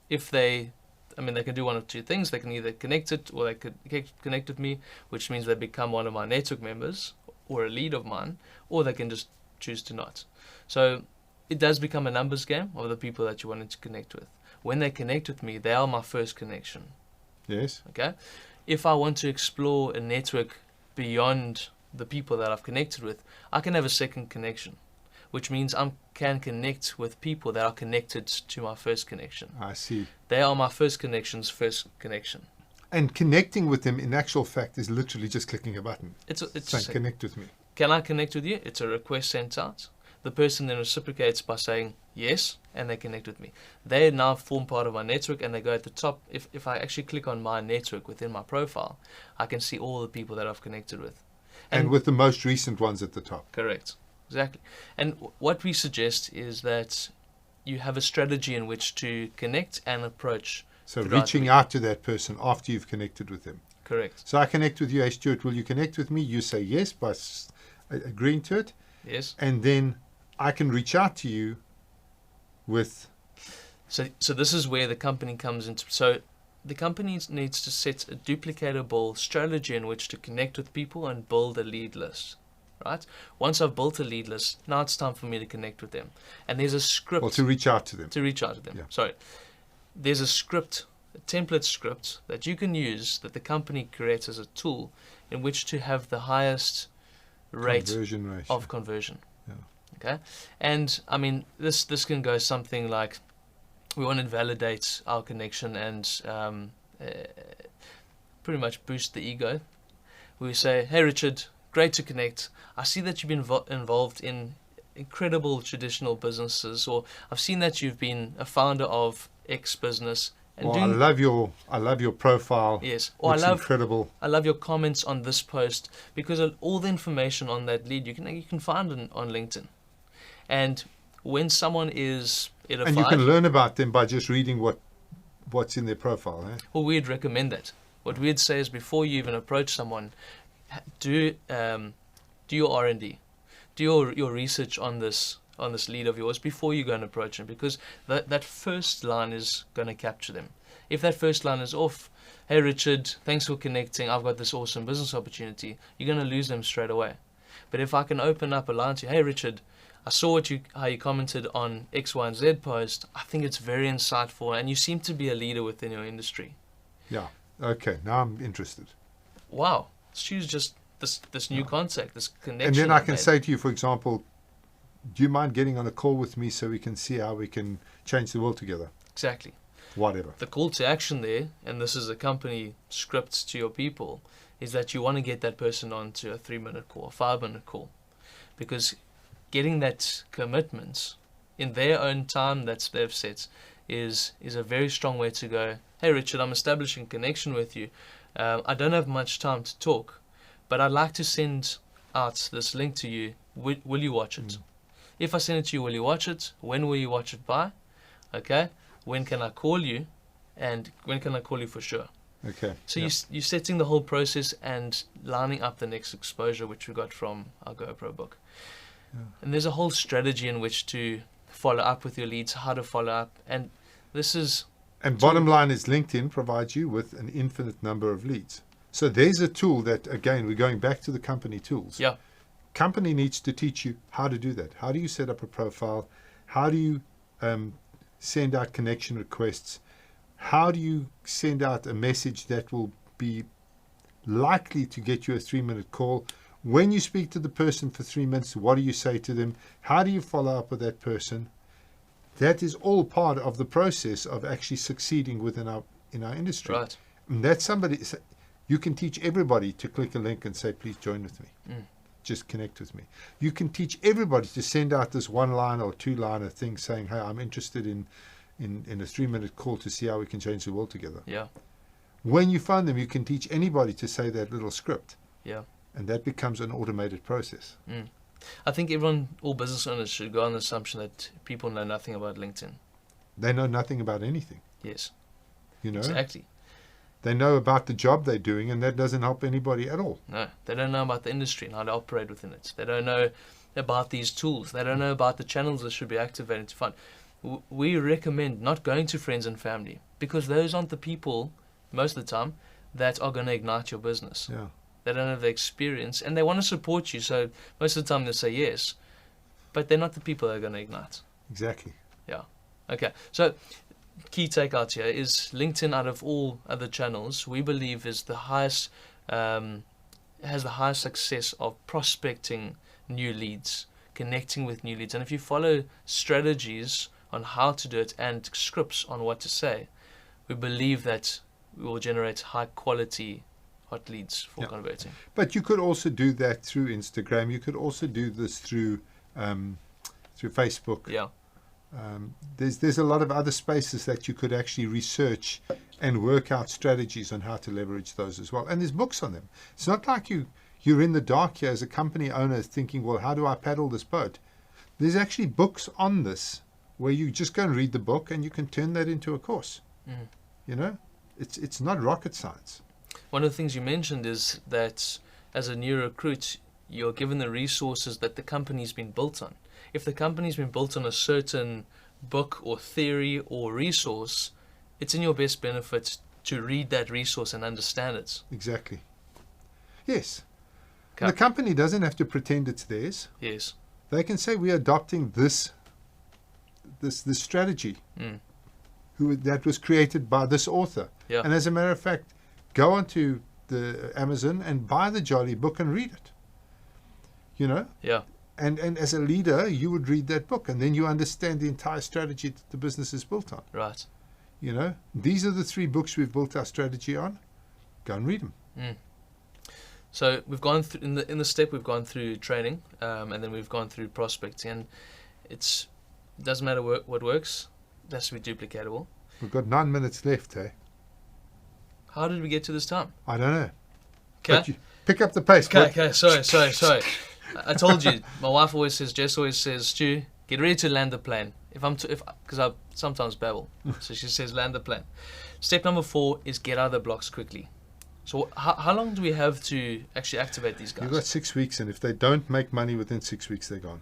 If they can do one of two things. They can either connect it or they could connect with me, which means they become one of my network members or a lead of mine, or they can just choose to not. So it does become a numbers game of the people that you wanted to connect with. When they connect with me, they are my first connection. Yes. Okay. If I want to explore a network beyond the people that I've connected with, I can have a second connection, which means I can connect with people that are connected to my first connection. I see. They are my first connection's first connection. And connecting with them, in actual fact, is literally just clicking a button. It's saying, connect with me. Can I connect with you? It's a request sent out. The person then reciprocates by saying yes, and they connect with me. They now form part of my network, and they go at the top. If I actually click on my network within my profile, I can see all the people that I've connected with. And with the most recent ones at the top. Correct. Exactly. And what we suggest is that you have a strategy in which to connect and approach. So reaching out to that person after you've connected with them. Correct. So I connect with you. Hey, Stuart, will you connect with me? You say yes by agreeing to it. Yes. And then I can reach out to you with. So this is where the company comes into. So the company needs to set a duplicatable strategy in which to connect with people and build a lead list. Right? Once I've built a lead list, now it's time for me to connect with them. And there's a script. Well, to reach out to them. Yeah. Sorry. There's a script, a template script that you can use that the company creates as a tool in which to have the highest rate conversion ratio. of conversion. Yeah. Okay, and I mean this can go something like, we want to validate our connection and pretty much boost the ego. We say, hey Richard, great to connect. I see that you've been involved in incredible traditional businesses, or I've seen that you've been a founder of X business. And I love your profile. Yes. Or it's incredible. I love your comments on this post, because all the information on that lead you can find on LinkedIn. And when someone is edified, and you can learn about them by just reading what's in their profile. Eh? Well, we'd recommend that. What we'd say is, before you even approach someone, do your R&D, do your research on this lead of yours before you go and approach them, because that first line is going to capture them. If that first line is off, hey Richard, thanks for connecting, I've got this awesome business opportunity, you're going to lose them straight away. But if I can open up a line to you, hey Richard, I saw how you commented on X, Y, and Z post. I think it's very insightful, and you seem to be a leader within your industry. Yeah. Okay. Now I'm interested. Wow. Choose just this new contact, this connection. And then I can say to you, for example, do you mind getting on a call with me so we can see how we can change the world together? Exactly. Whatever. The call to action there, and this is a company script to your people, is that you want to get that person onto a 3-minute call, a 5-minute call, because getting that commitment in their own time that they've set is a very strong way to go. Hey Richard, I'm establishing a connection with you. I don't have much time to talk, but I'd like to send out this link to you. Will you watch it? If I send it to you, will you watch it? When will you watch it by? Okay. When can I call you? And when can I call you for sure? Okay. So you're setting the whole process and lining up the next exposure, which we got from our GoPro book. Yeah. And there's a whole strategy in which to follow up with your leads, how to follow up. And this is... And bottom line is, LinkedIn provides you with an infinite number of leads. So there's a tool that, again, we're going back to the company tools. Yeah. Company needs to teach you how to do that. How do you set up a profile? How do you send out connection requests? How do you send out a message that will be likely to get you a 3-minute call? When you speak to the person for 3 minutes, what do you say to them? How do you follow up with that person? That is all part of the process of actually succeeding within in our industry. Right. And that's somebody, you can teach everybody to click a link and say, please join with me. Just connect with me. You can teach everybody to send out this 1-line or 2-liner thing saying, hey, I'm interested in a 3-minute call to see how we can change the world together. Yeah. When you phone them, you can teach anybody to say that little script. Yeah. And that becomes an automated process. I think all business owners should go on the assumption that people know nothing about LinkedIn. They know nothing about anything. Yes. You know? Exactly. They know about the job they're doing, and that doesn't help anybody at all. No, they don't know about the industry and how to operate within it. They don't know about these tools. They don't know about the channels that should be activated to fund. We recommend not going to friends and family, because those aren't the people, most of the time, that are going to ignite your business. Yeah. They don't have the experience, and they want to support you, so most of the time they'll say yes, but they're not the people that are going to ignite. Exactly. Yeah. Okay. So key takeout here is LinkedIn, out of all other channels, we believe is the highest, has the highest success of prospecting new leads, connecting with new leads. And if you follow strategies on how to do it and scripts on what to say, we believe that we will generate high quality hot leads for converting. But you could also do that through Instagram. You could also do this through Facebook. Yeah. There's a lot of other spaces that you could actually research and work out strategies on how to leverage those as well. And there's books on them. It's not like you're in the dark here as a company owner thinking, well, how do I paddle this boat? There's actually books on this where you just go and read the book and you can turn that into a course. You know, it's not rocket science. One of the things you mentioned is that as a new recruit, you're given the resources that the company's been built on. If the company's been built on a certain book or theory or resource, it's in your best benefit to read that resource and understand it. Exactly. Yes. Okay. The company doesn't have to pretend it's theirs. Yes. They can say, we're adopting this strategy that was created by this author. Yeah. And as a matter of fact, go onto the Amazon and buy the jolly book and read it. You know? Yeah. And as a leader, you would read that book, and then you understand the entire strategy that the business is built on. Right. You know, these are the 3 books we've built our strategy on. Go and read them. So we've gone through in the step. We've gone through training, and then we've gone through prospecting. And it doesn't matter what works. It has to be duplicatable. We've got 9 minutes left, eh? How did we get to this time? I don't know. Okay. But you pick up the pace. Okay. Sorry. I told you. My wife Jess always says, Stu, get ready to land the plane. Because I sometimes babble, so she says land the plane. Step number 4 is get out of the blocks quickly. So how long do we have to actually activate these guys? You've got 6 weeks, and if they don't make money within 6 weeks, they're gone.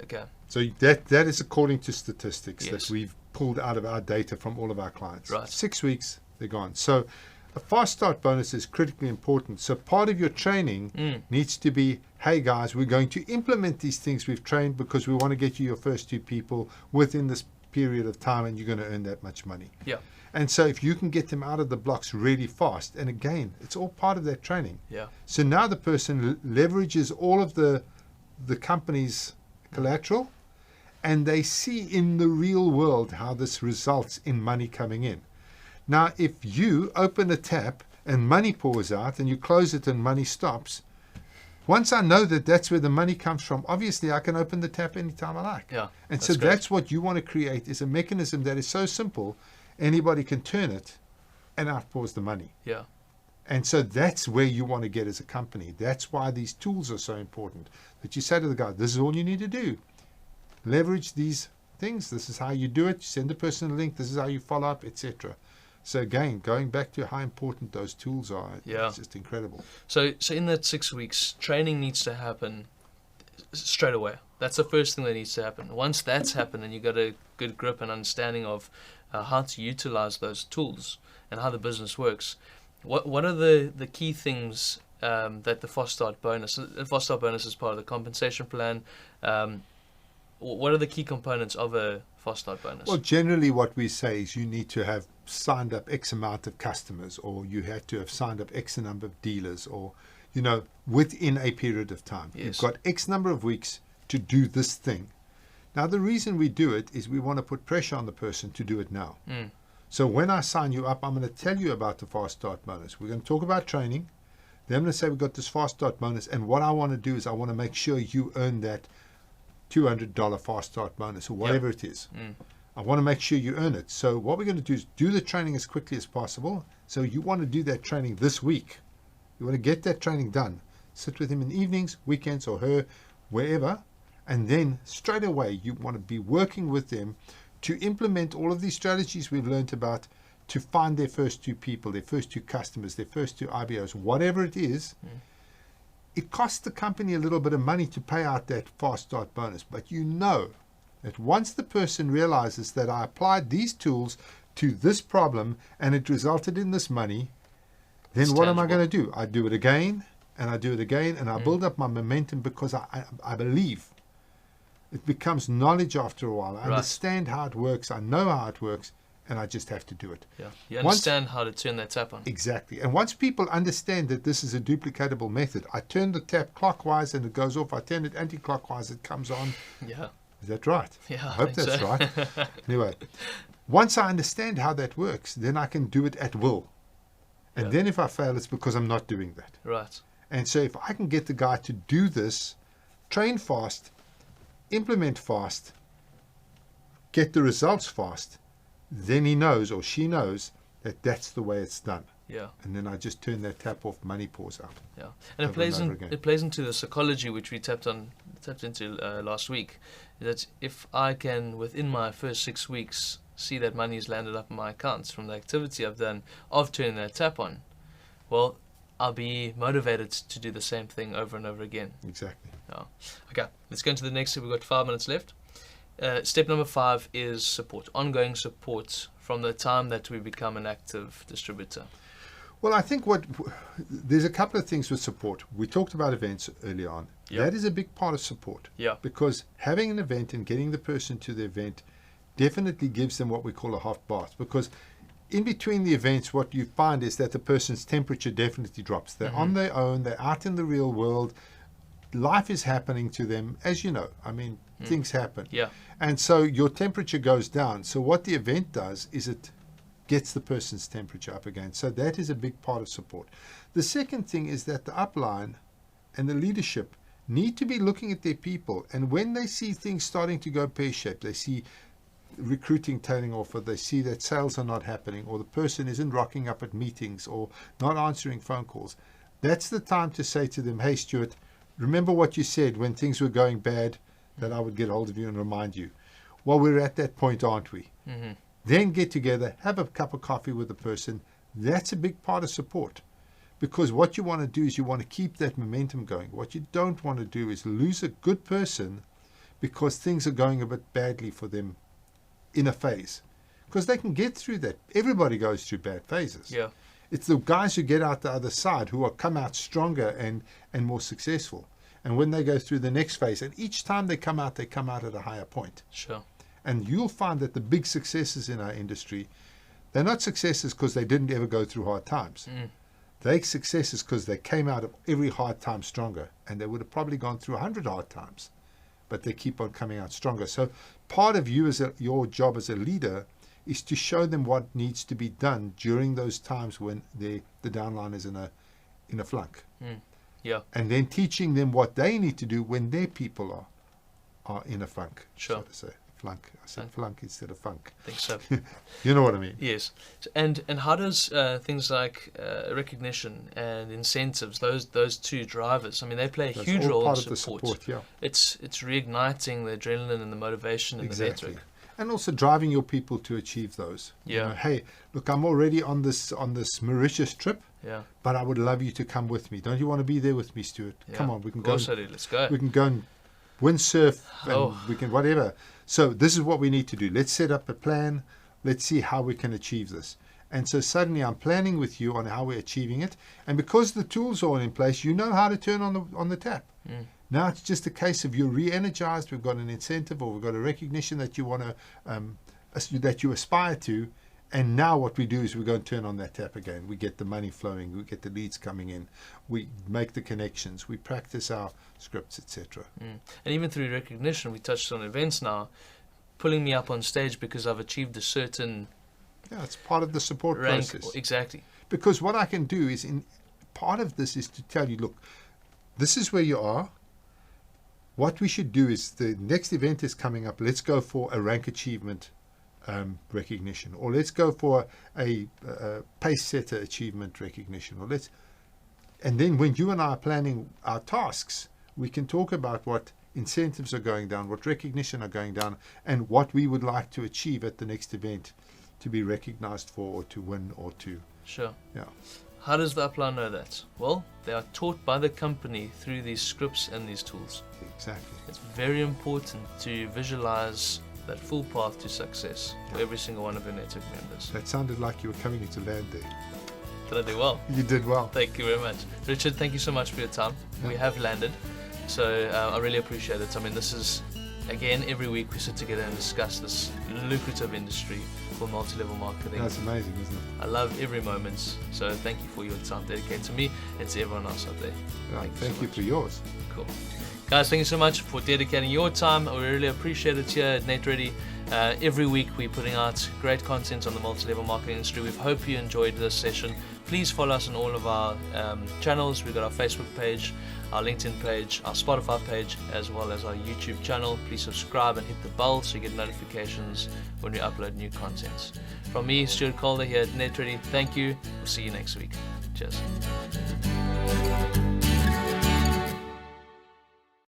Okay. So that is according to statistics Yes. that we've pulled out of our data from all of our clients. Right. 6 weeks, they're gone. So a fast start bonus is critically important. So part of your training needs to be, hey guys, we're going to implement these things we've trained because we want to get you your first 2 people within this period of time, and you're going to earn that much money. Yeah. And so if you can get them out of the blocks really fast, and again, it's all part of that training. Yeah. So now the person leverages all of the company's collateral, and they see in the real world how this results in money coming in. Now, if you open a tap and money pours out, and you close it and money stops, once I know that that's where the money comes from, obviously I can open the tap anytime I like. Yeah. And so great. that's what you want to create, is a mechanism that is so simple, anybody can turn it and outpours the money. Yeah. And so that's where you want to get as a company. That's why these tools are so important. That you say to the guy, this is all you need to do. Leverage these things. This is how you do it. You send the person a link. This is how you follow up, etc. So again, going back to how important those tools are, it's just incredible. So in that 6 weeks, training needs to happen straight away. That's the first thing that needs to happen. Once that's happened and you've got a good grip and understanding of how to utilize those tools and how the business works, what are the key things that the fast start bonus is part of the compensation plan? What are the key components of a fast start bonus? Well, generally what we say is you need to have signed up X amount of customers, or you have to have signed up X number of dealers, or, you know, within a period of time. Yes. You've got X number of weeks to do this thing. Now, the reason we do it is we want to put pressure on the person to do it now. So when I sign you up, I'm going to tell you about the fast start bonus. We're going to talk about training. Then I'm going to say we've got this fast start bonus, and what I want to do is I want to make sure you earn that $200 fast start bonus, or whatever it is. I want to make sure you earn it. So what we're going to do is do the training as quickly as possible. So you want to do that training this week. You want to get that training done. Sit with him in evenings, weekends, or her, wherever. And then straight away, you want to be working with them to implement all of these strategies we've learned about, to find their first 2 people, their first 2 customers, their first 2 IBOs, whatever it is. It costs the company a little bit of money to pay out that fast start bonus. But you know that once the person realizes that I applied these tools to this problem and it resulted in this money, then what am I going to do? I do it again, and I do it again, and I build up my momentum, because I believe. It becomes knowledge after a while. I understand how it works. I know how it works, and I just have to do it. Yeah, you understand how to turn that tap on. Exactly. And once people understand that this is a duplicatable method, I turn the tap clockwise and it goes off. I turn it anti-clockwise, it comes on. Yeah. Is that right? Yeah, I hope that's so. right. Anyway, once I understand how that works, then I can do it at will. And then if I fail, it's because I'm not doing that. Right. And so if I can get the guy to do this, train fast, implement fast, get the results fast, then he knows, or she knows, that that's the way it's done. Yeah. And then I just turn that tap off, money pours out. Yeah. And it plays into the psychology which we tapped into last week. That if I can, within my first 6 weeks, see that money has landed up in my accounts from the activity I've done of turning that tap on, well, I'll be motivated to do the same thing over and over again. Exactly. Yeah. Okay, let's go into the next step. We've got 5 minutes left. Step number 5 is support, ongoing support from the time that we become an active distributor. Well, I think there's a couple of things with support. We talked about events earlier on. Yep. That is a big part of support. Yeah. Because having an event and getting the person to the event definitely gives them what we call a hot bath. Because in between the events, what you find is that the person's temperature definitely drops. They're on their own. They're out in the real world. life is happening to them, as you know. I mean, things happen. Yeah. And so your temperature goes down. So what the event does is it gets the person's temperature up again. So that is a big part of support. The second thing is that the upline and the leadership need to be looking at their people. And when they see things starting to go pear-shaped, they see recruiting tailing off, or they see that sales are not happening, or the person isn't rocking up at meetings or not answering phone calls, that's the time to say to them, hey, Stuart, remember what you said when things were going bad, that I would get hold of you and remind you. Well, we're at that point, aren't we? Mm-hmm. Then get together, have a cup of coffee with the person. That's a big part of support. Because what you want to do is you want to keep that momentum going. What you don't want to do is lose a good person because things are going a bit badly for them in a phase. Because they can get through that. Everybody goes through bad phases. Yeah. It's the guys who get out the other side who will come out stronger and more successful. And when they go through the next phase, and each time they come out at a higher point. Sure. And you'll find that the big successes in our industry, they're not successes because they didn't ever go through hard times. They're successes because they came out of every hard time stronger. And they would have probably gone through 100 hard times, but they keep on coming out stronger. So part of your job as a leader is to show them what needs to be done during those times when the downline is in a flunk. Yeah. And then teaching them what they need to do when their people are in a funk. Sure. So to say. Flunk. I said flunk instead of funk. I think so. You know what I mean? Yes. And how does things like recognition and incentives, those two drivers, I mean, they play a That's huge all role part in of the support. Yeah. It's reigniting the adrenaline and the motivation in the network. And also driving your people to achieve those. Yeah. You know, hey, look, I'm already on this Mauritius trip. Yeah. But I would love you to come with me. Don't you want to be there with me, Stuart? Yeah. Come on, we can go. Let's go. We can go and windsurf and we can whatever. So this is what we need to do. Let's set up a plan. Let's see how we can achieve this. And so suddenly I'm planning with you on how we're achieving it. And because the tools are all in place, you know how to turn on the tap. Now it's just a case of you're re-energized. We've got an incentive, or we've got a recognition that you want to that you aspire to. And now what we do is we go and turn on that tap again. We get the money flowing. We get the leads coming in. We make the connections. We practice our scripts, etc. And even through recognition, we touched on events now, pulling me up on stage because I've achieved a certain it's part of the support rank. process. Exactly. Because what I can do is, part of this is to tell you, look, this is where you are. What we should do is the next event is coming up. Let's go for a rank achievement recognition, or let's go for a pace setter achievement recognition, and then when you and I are planning our tasks, we can talk about what incentives are going down, what recognition are going down, and what we would like to achieve at the next event to be recognized for, or to win, or to Sure. Yeah. How does the upline know that? Well, they are taught by the company through these scripts and these tools. Exactly. It's very important to visualize that full path to success for every single one of your network members. That sounded like you were coming into land there. Did I do well? You did well. Thank you very much. Richard, thank you so much for your time. Yeah. We have landed, so I really appreciate it. I mean, this is, again, every week we sit together and discuss this lucrative industry for multi-level marketing. That's amazing, isn't it? I love every moment, so thank you for your time dedicated to me and to everyone else out there. Yeah, thank so you much. for yours. Cool. Guys, thank you so much for dedicating your time. We really appreciate it here at NetReady. Every week we're putting out great content on the multi-level marketing industry. We hope you enjoyed this session. Please follow us on all of our channels. We've got our Facebook page, our LinkedIn page, our Spotify page, as well as our YouTube channel. Please subscribe and hit the bell so you get notifications when we upload new content. From me, Stuart Calder here at NetReady, thank you. We'll see you next week. Cheers.